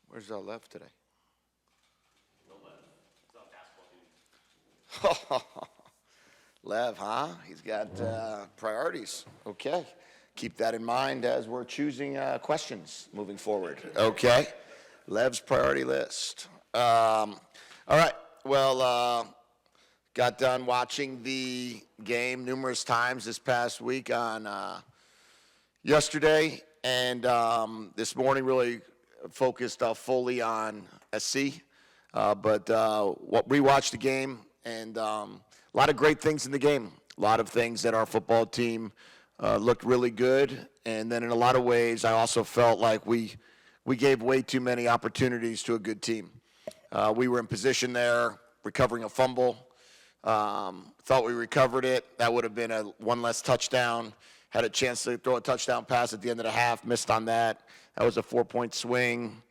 Where's Lev today? No Lev. He's on basketball duty. Lev, huh? He's got priorities. Okay. Keep that in mind as we're choosing questions moving forward. Okay. Lev's priority list. All right. Well, got done watching the game numerous times this past week on yesterday, and this morning really focused fully on SC. But rewatched the game, and a lot of great things in the game. A lot of things that our football team looked really good, and then in a lot of ways, I also felt like we gave way too many opportunities to a good team. We were in position there, recovering a fumble. Thought we recovered it. That would have been one less touchdown. Had a chance to throw a touchdown pass at the end of the half, missed on that. That was a 4-point swing.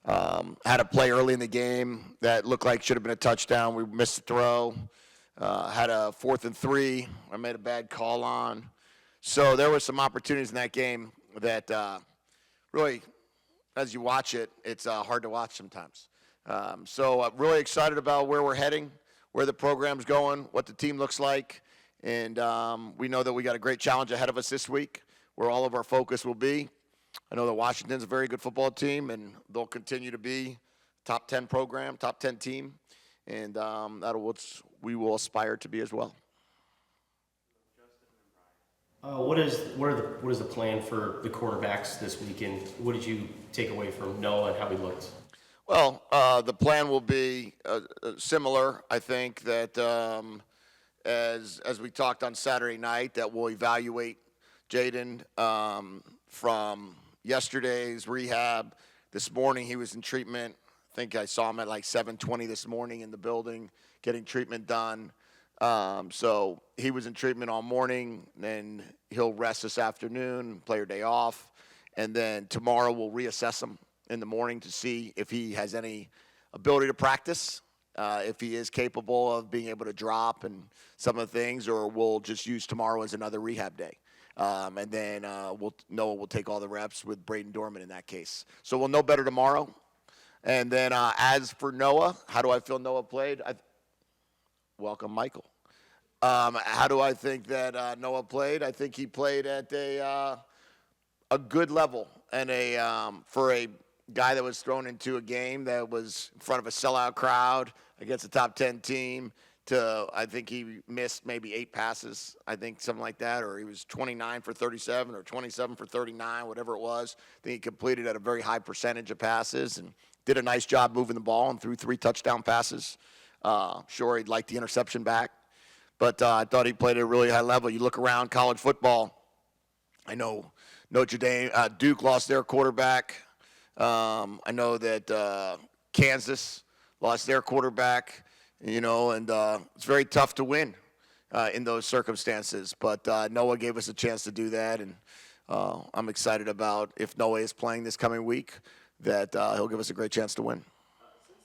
Had a play early in the game that looked like should have been a touchdown. We missed the throw. Had a 4th and 3. I made a bad call on. So there were some opportunities in that game that really, as you watch it, it's hard to watch sometimes. So I'm really excited about where we're heading, where the program's going, what the team looks like. And we know that we got a great challenge ahead of us this week where all of our focus will be. I know that Washington's a very good football team, and they'll continue to be top 10 program, top 10 team. And that's what we will aspire to be as well. What is the plan for the quarterbacks this weekend? What did you take away from Noah and how he looked? Well, the plan will be similar. I think that as we talked on Saturday night, that we'll evaluate Jaden from yesterday's rehab. This morning he was in treatment. I think I saw him at like 7:20 this morning in the building getting treatment done. So he was in treatment all morning, then he'll rest this afternoon, play your day off, and then tomorrow we'll reassess him in the morning to see if he has any ability to practice, if he is capable of being able to drop and some of the things, or we'll just use tomorrow as another rehab day. And then Noah will take all the reps with Braden Dorman in that case. So we'll know better tomorrow. And then as for Noah, how do I feel Noah played? Welcome, Michael. How do I think that Noah played? I think he played at a good level, and for a guy that was thrown into a game that was in front of a sellout crowd against a top 10 team. I think he missed maybe 8 passes, I think something like that, or he was 29 for 37 or 27 for 39, whatever it was. I think he completed at a very high percentage of passes and did a nice job moving the ball and threw 3 touchdown passes. Sure, he'd like the interception back, but I thought he played at a really high level. You look around college football, I know Notre Dame, Duke lost their quarterback. I know that Kansas lost their quarterback, and it's very tough to win in those circumstances. But Noah gave us a chance to do that, and I'm excited about if Noah is playing this coming week, that he'll give us a great chance to win.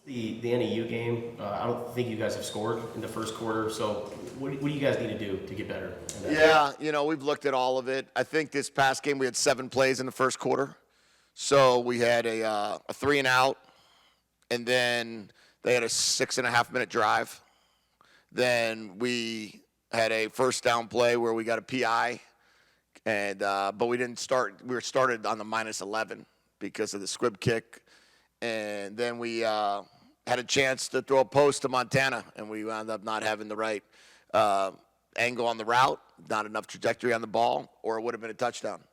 Since the NEU game, I don't think you guys have scored in the first quarter. So what do you guys need to do to get better? Yeah, we've looked at all of it. I think this past game we had 7 plays in the first quarter. So we had a 3 and out, and then they had a 6.5-minute drive. Then we had a first down play where we got a PI, and but we didn't start. We were started on the -11 because of the squib kick, and then we had a chance to throw a post to Montana, and we wound up not having the right angle on the route, not enough trajectory on the ball, or it would have been a touchdown.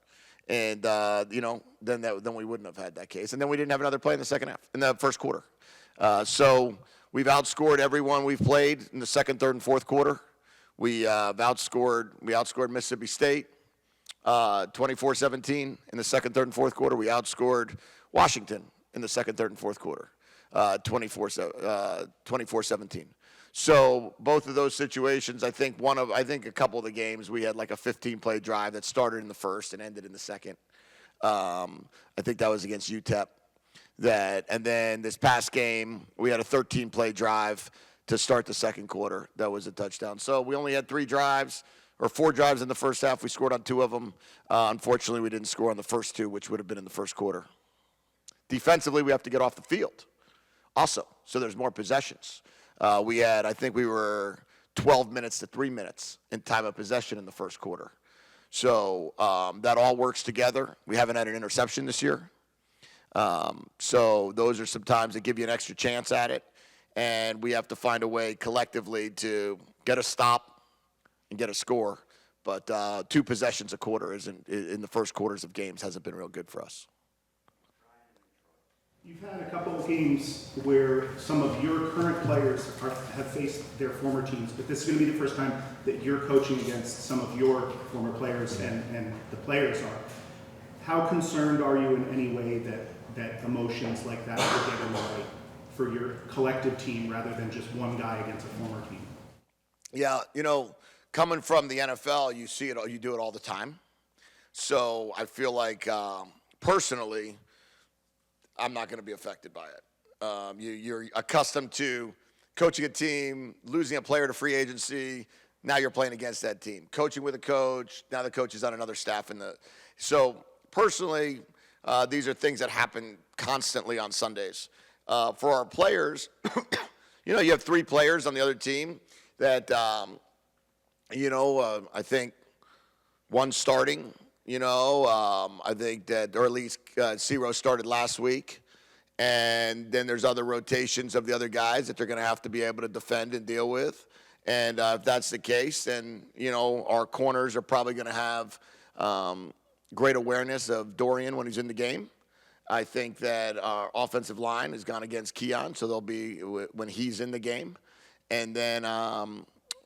And then we wouldn't have had that case. And then we didn't have another play in the second half, in the first quarter. So we've outscored everyone we've played in the second, third, and fourth quarter. We outscored Mississippi State 24-17 in the second, third, and fourth quarter. We outscored Washington in the second, third, and fourth quarter 24-17. So both of those situations, I think a couple of the games we had like a 15-play drive that started in the first and ended in the second. I think that was against UTEP. And then this past game we had a 13-play drive to start the second quarter. That was a touchdown. So we only had 4 drives in the first half. We scored on 2 of them. Unfortunately, we didn't score on the first 2, which would have been in the first quarter. Defensively, we have to get off the field also, so there's more possessions. I think we were 12 minutes to 3 minutes in time of possession in the first quarter. So that all works together. We haven't had an interception this year. So those are some times that give you an extra chance at it. And we have to find a way collectively to get a stop and get a score. But 2 possessions a quarter in the first quarters of games hasn't been real good for us. You've had a couple of games where some of your current players have faced their former teams, but this is going to be the first time that you're coaching against some of your former players and the players are. How concerned are you in any way that emotions like that will get in the way for your collective team rather than just one guy against a former team? Yeah, coming from the NFL, you see it, you do it all the time. So I feel like personally, I'm not going to be affected by it. You're accustomed to coaching a team, losing a player to free agency. Now you're playing against that team. Coaching with a coach. Now the coach is on another staff. So personally, these are things that happen constantly on Sundays. For our players, you have 3 players on the other team that, I think one starting. I think that, or at least Zero started last week. And then there's other rotations of the other guys that they're going to have to be able to defend and deal with. And if that's the case, then, our corners are probably going to have great awareness of Dorian when he's in the game. I think that our offensive line has gone against Keon, so they'll be when he's in the game. And then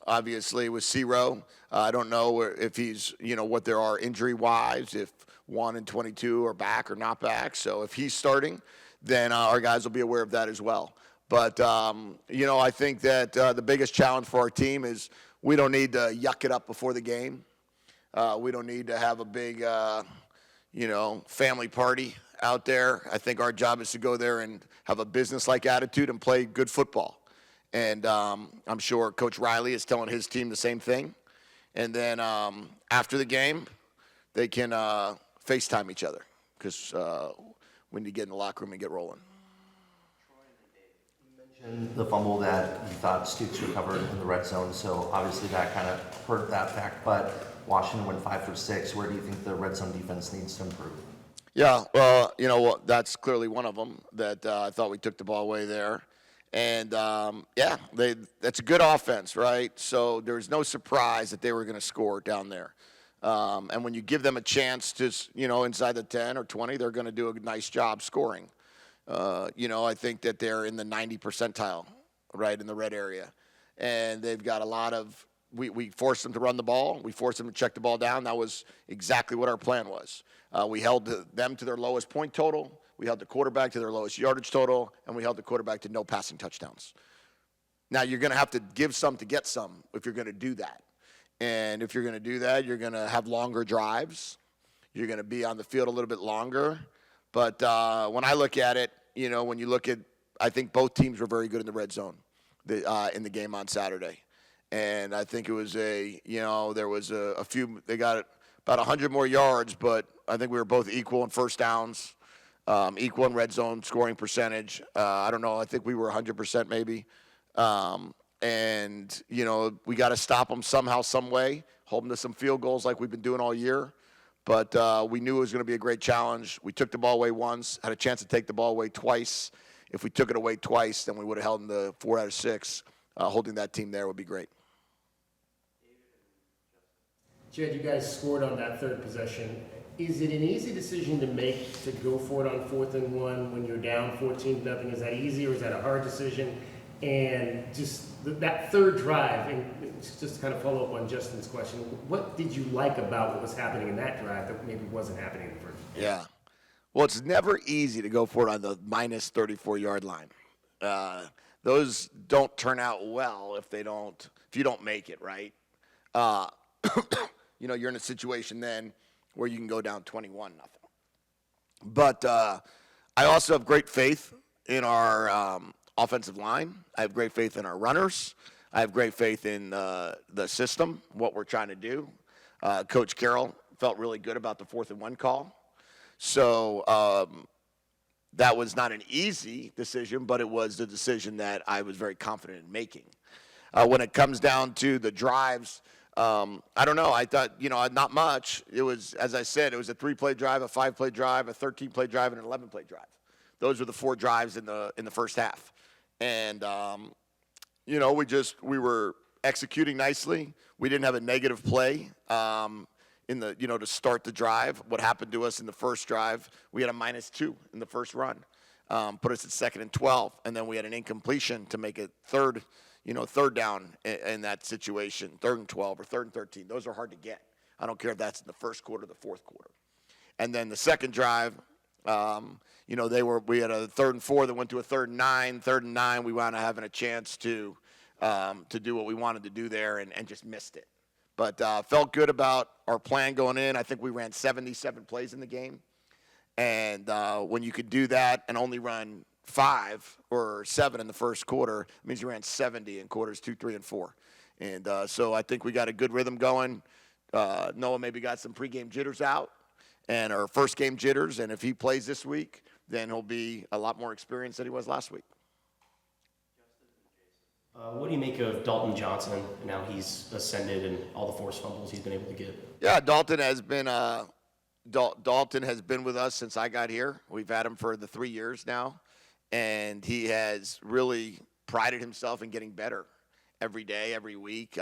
obviously with Zero, I don't know if he's, what there are injury-wise, if 1 and 22 are back or not back. So if he's starting, then our guys will be aware of that as well. But, I think that the biggest challenge for our team is we don't need to yuck it up before the game. We don't need to have a big, family party out there. I think our job is to go there and have a business-like attitude and play good football. And I'm sure Coach Riley is telling his team the same thing. And then after the game, they can FaceTime each other because we need to get in the locker room and get rolling. You mentioned the fumble that you thought Stoops recovered in the red zone, so obviously that kind of hurt that fact. But Washington went 5 for 6. Where do you think the red zone defense needs to improve? Yeah, well, that's clearly one of them that I thought we took the ball away there. And, that's a good offense, right? So there's no surprise that they were going to score down there. And when you give them a chance to, inside the 10 or 20, they're going to do a nice job scoring. I think that they're in the 90 percentile, right, in the red area. And they've got a lot of we forced them to run the ball. We forced them to check the ball down. That was exactly what our plan was. We held them to their lowest point total. We held the quarterback to their lowest yardage total, and we held the quarterback to no passing touchdowns. Now, you're going to have to give some to get some if you're going to do that. And if you're going to do that, you're going to have longer drives. You're going to be on the field a little bit longer. But when I look at it, when you look at, I think both teams were very good in the red zone in the game on Saturday. And I think it was there was a few, they got about 100 more yards, but I think we were both equal in first downs. Equal in red zone scoring percentage. I don't know. I think we were 100% maybe. And, we got to stop them somehow, some way, hold them to some field goals like we've been doing all year. But we knew it was going to be a great challenge. We took the ball away once, had a chance to take the ball away twice. If we took it away twice, then we would have held them to 4 out of 6. Holding that team there would be great. Jedd, you guys scored on that third possession. Is it an easy decision to make to go for it on 4th and 1 when you're down 14-0? Is that easy or is that a hard decision? And just that third drive, and just to kind of follow up on Justin's question, what did you like about what was happening in that drive that maybe wasn't happening in the first? Yeah. Well, it's never easy to go for it on the minus 34-yard line. Those don't turn out well if you don't make it, right? You're in a situation then where you can go down 21-0. But I also have great faith in our offensive line. I have great faith in our runners. I have great faith in the system, what we're trying to do. Coach Carroll felt really good about the 4th and 1 call. So, that was not an easy decision, but it was the decision that I was very confident in making. When it comes down to the drives, I don't know. I thought, not much. It was, as I said, it was a 3-play drive, a 5-play drive, a 13-play drive, and an 11-play drive. Those were the 4 drives in the first half. And, we were executing nicely. We didn't have a negative play to start the drive. What happened to us in the first drive, we had a -2 in the first run, put us at 2nd and 12, and then we had an incompletion to make it third down in that situation, 3rd and 12 or 3rd and 13. Those are hard to get. I don't care if that's in the first quarter or the fourth quarter. And then the second drive, we had a 3rd and 4 that went to a 3rd and 9. 3rd and 9, we wound up having a chance to do what we wanted to do there and just missed it. But felt good about our plan going in. I think we ran 77 plays in the game. And when you could do that and only run 5 or 7 in the first quarter, it means you ran 70 in quarters 2, 3, and 4. And so I think we got a good rhythm going. Noah maybe got some pregame jitters out and our first game jitters. And if he plays this week, then he'll be a lot more experienced than he was last week. What do you make of Dalton Johnson? Now he's ascended and all the forced fumbles he's been able to get. Yeah, Dalton has been with us since I got here. We've had him for the 3 years now, and he has really prided himself in getting better every day, every week.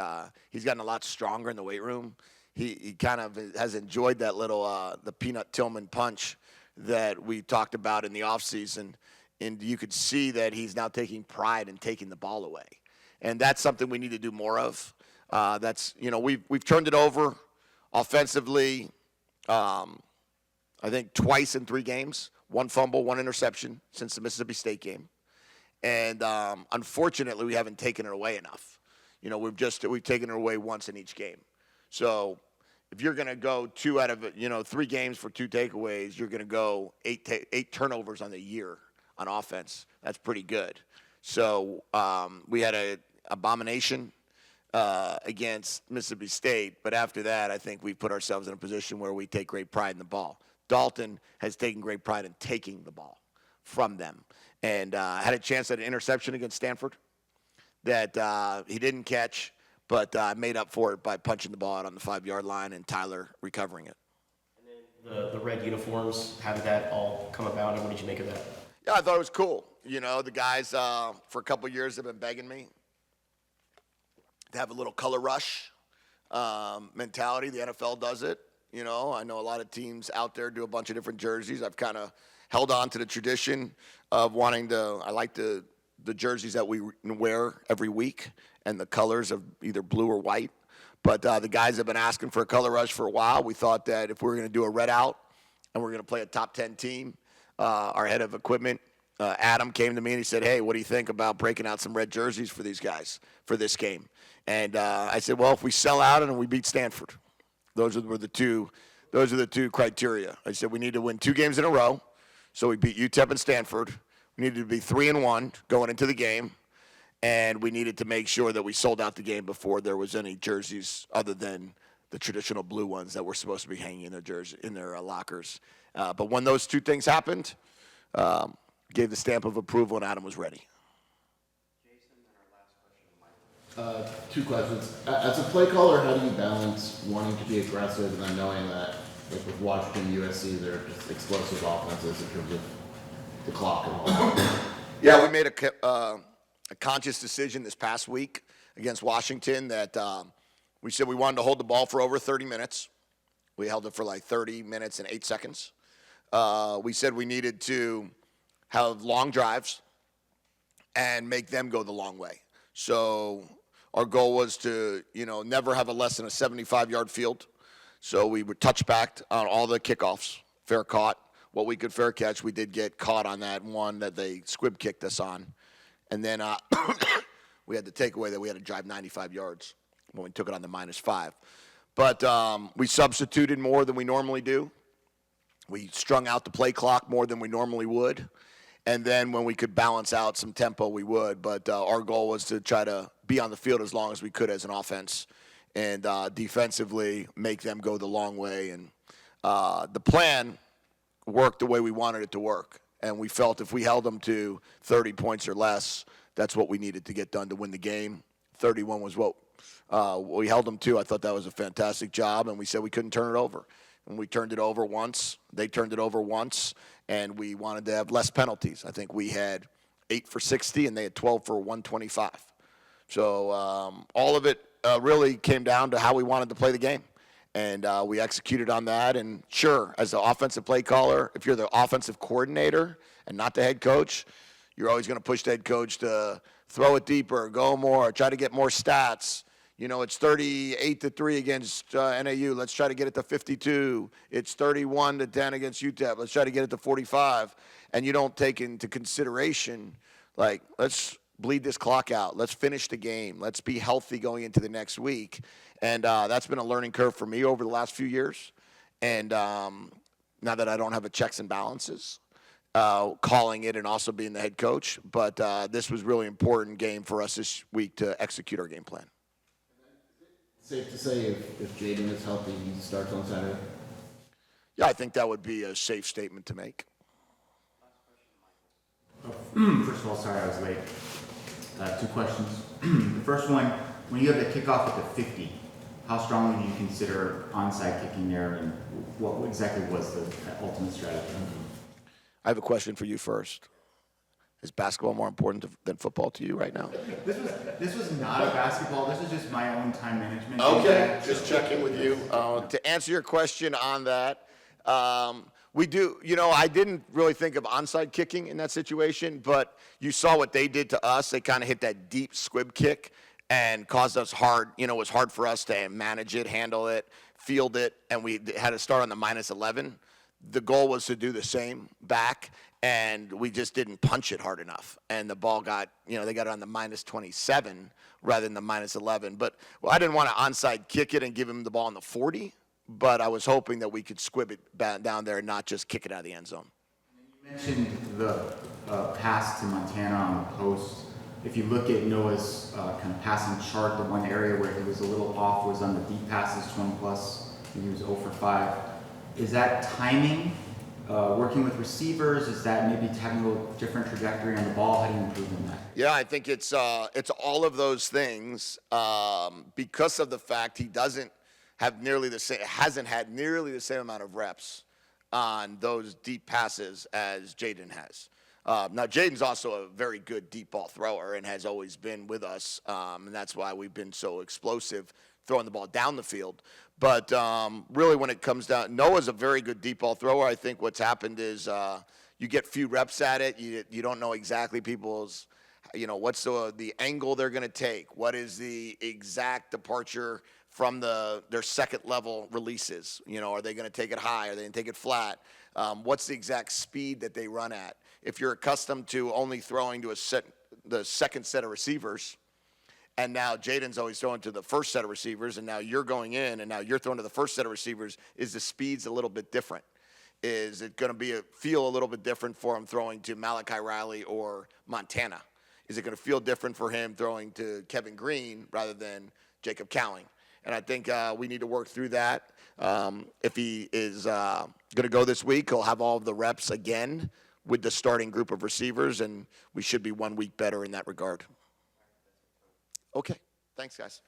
He's gotten a lot stronger in the weight room. He kind of has enjoyed that little the Peanut Tillman punch that we talked about in the offseason, and you could see that he's now taking pride in taking the ball away. And that's something we need to do more of. We've turned it over offensively, I think twice in 3 games, 1 fumble, 1 interception since the Mississippi State game. And unfortunately, we haven't taken it away enough. We've taken it away once in each game. So if you're going to go 2 out of 3 games for 2 takeaways, you're going to go 8 turnovers on the year on offense. That's pretty good. So we had a abomination against Mississippi State, but after that, I think we put ourselves in a position where we take great pride in the ball. Dalton has taken great pride in taking the ball from them, and had a chance at an interception against Stanford that he didn't catch, but made up for it by punching the ball out on the 5-yard line and Tyler recovering it. And then the red uniforms, how did that all come about, and what did you make of that? Yeah, I thought it was cool. The guys for a couple years have been begging me to have a little color rush mentality. The NFL does it. I know a lot of teams out there do a bunch of different jerseys. I've kind of held on to the tradition of I like the jerseys that we wear every week and the colors of either blue or white. But the guys have been asking for a color rush for a while. We thought that if we were going to do a red out and we're going to play a top 10 team, our head of equipment, Adam, came to me and he said, "Hey, what do you think about breaking out some red jerseys for these guys for this game?" And I said, "Well, if we sell out and we beat Stanford, those are the two criteria." I said we need to win 2 games in a row, so we beat UTEP and Stanford. We needed to be 3-1 going into the game, and we needed to make sure that we sold out the game before there was any jerseys other than the traditional blue ones that were supposed to be hanging in their lockers. But when those 2 things happened, gave the stamp of approval, and Adam was ready. Jason, and our last question, Mike. 2 questions. As a play caller, how do you balance wanting to be aggressive and then knowing that, like with Washington, USC, they're just explosive offenses in terms of the clock and all that? Yeah, we made a conscious decision this past week against Washington that we said we wanted to hold the ball for over 30 minutes. We held it for like 30 minutes and 8 seconds. We said we needed to have long drives and make them go the long way. So our goal was to, never have a less than a 75-yard field. So we were touchbacked on all the kickoffs, fair caught. What we could fair catch, we did get caught on that one that they squib kicked us on. And then we had the takeaway that we had to drive 95 yards when we took it on the -5. But we substituted more than we normally do. We strung out the play clock more than we normally would. And then when we could balance out some tempo, we would. But our goal was to try to be on the field as long as we could as an offense and defensively make them go the long way. And the plan worked the way we wanted it to work. And we felt if we held them to 30 points or less, that's what we needed to get done to win the game. 31 was what we held them to. I thought that was a fantastic job, and we said we couldn't turn it over. And we turned it over once. They turned it over once, and we wanted to have less penalties. I think we had 8 for 60, and they had 12 for 125. So all of it really came down to how we wanted to play the game. And we executed on that. And sure, as the offensive play caller, if you're the offensive coordinator and not the head coach, you're always going to push the head coach to throw it deeper, go more, try to get more stats. You know, it's 38-3 against NAU. Let's try to get it to 52. It's 31-10 against UTEP. Let's try to get it to 45. And you don't take into consideration, like, let's bleed this clock out. Let's finish the game. Let's be healthy going into the next week. And that's been a learning curve for me over the last few years. And now that I don't have a checks and balances, calling it and also being the head coach. But this was really important game for us this week to execute our game plan. Safe to say if Jaden is healthy, he starts on Saturday? Yeah, I think that would be a safe statement to make. First of all, sorry I was late. 2 questions. The first one, when you have the kickoff at the 50, how strongly do you consider onside kicking there, and what exactly was the ultimate strategy? I have a question for you first. Is basketball more important than football to you right now? This was not a basketball. This is just my own time management. Just checking with you. To answer your question on that, we do, I didn't really think of onside kicking in that situation, but you saw what they did to us. They kind of hit that deep squib kick and caused us it was hard for us to manage it, handle it, field it, and we had to start on the -11. The goal was to do the same back, and we just didn't punch it hard enough. And the ball got, they got it on the -27 rather than the -11. But I didn't want to onside kick it and give him the ball on the 40, but I was hoping that we could squib it down there and not just kick it out of the end zone. You mentioned the pass to Montana on the post. If you look at Noah's kind of passing chart, the one area where he was a little off was on the deep passes, 20 plus. He was 0 for 5. Is that timing, working with receivers? Is that maybe having a little different trajectory on the ball? How do you improve on that? Yeah, I think it's all of those things because of the fact he hasn't had nearly the same amount of reps on those deep passes as Jaden has. Now, Jaden's also a very good deep ball thrower and has always been with us, and that's why we've been so explosive throwing the ball down the field. But really, when it comes down, Noah's a very good deep ball thrower. I think what's happened is you get few reps at it. You don't know exactly people's, what's the angle they're going to take. What is the exact departure from their second level releases? Are they going to take it high? Are they going to take it flat? What's the exact speed that they run at? If you're accustomed to only throwing to the second set of receivers, and now Jaden's always throwing to the first set of receivers, and now you're going in, and now you're throwing to the first set of receivers, is the speed's a little bit different? Is it going to feel a little bit different for him throwing to Malachi Riley or Montana? Is it going to feel different for him throwing to Kevin Green rather than Jacob Cowling? And I think we need to work through that. If he is going to go this week, he'll have all of the reps again with the starting group of receivers, and we should be 1 week better in that regard. Okay. Thanks, guys.